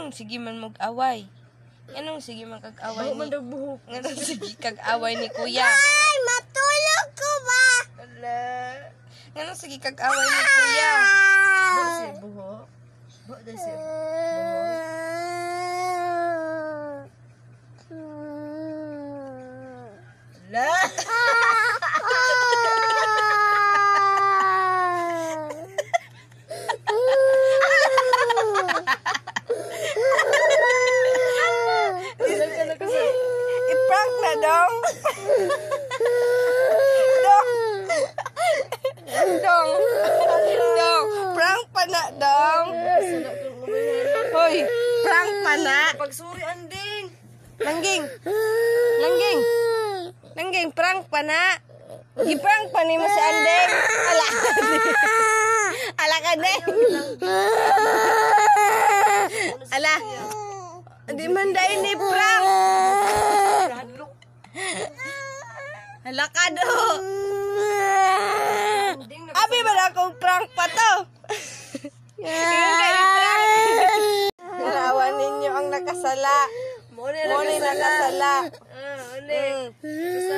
Nganong sige man mag-away? Nganong sige man kag-away ni? Buhok. Nganong sige kag-away ni kuya? Ay, matulog ko ba? Ala. Nganong sige kag-away ni kuya? Buhok. Buhok din siya. La. I-prank na dong. Dong. Dong. Dong. Prank pa na dong. Hoy, prank pa na. Pagsuri anding. Langging. Langging. Langging, prank pa na. Giprank pa ni mo si Andeng. Ala. Ala ka din. Ala. Di man dahil ni prank. Ala ka do. Abi ba na akong prank pa to? Yung kayo prank. Narawan ninyo ang nakasala. Muna nakasala.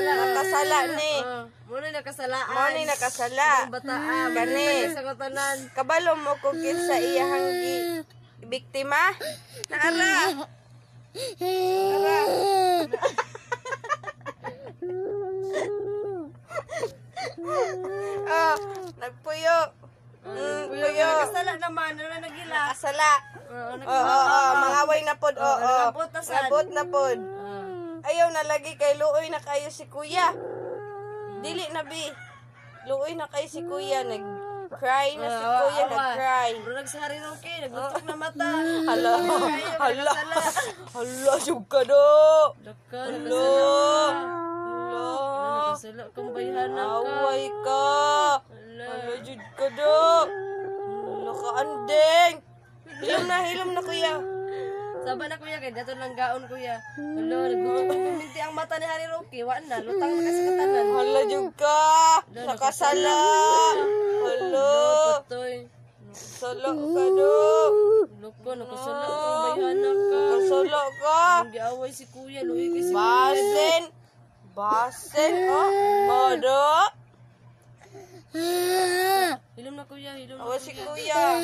Nakasala ni. Muna nakasalaan. Muna nakasala. Bataan. Gani. Sa katanan. Kabalo mo ko sa iyahang biktima. Naara. Oh, nagpuyo. Puyo. Nakasala naman. Ano na nagila? Nakasala. Mangaway na pod. Nabot na pod. Ayaw na lagi kay luoy na kayo si kuya. Dili na bi. Luoy na kayo si kuya. Nag-cry na si kuya. Nag-cry. Pero nagsari rin okay. Naglutok na mata. Hala. Hala. Hala. Suga do. Hala. Nakasala kang bayhan na ka. Away ka. Hala. Jud ka do. Hala ka andeng. Hilom na kuya. Saba na kuya kay dato lang gaon kuya. Hello, nagbuminti ang mata ni Hari Rocky. Wa na lutang na kasi katanan. Hala jud ka. Nakasala. Hala. Putoy. Sala ka do. Loko nakasala kang bayhanak ka. Sala ka. Ang giaway si kuya, luwi kay si Basen. Basen oh. Odo. Hilom na kuya, hilom na. Awa si kuya.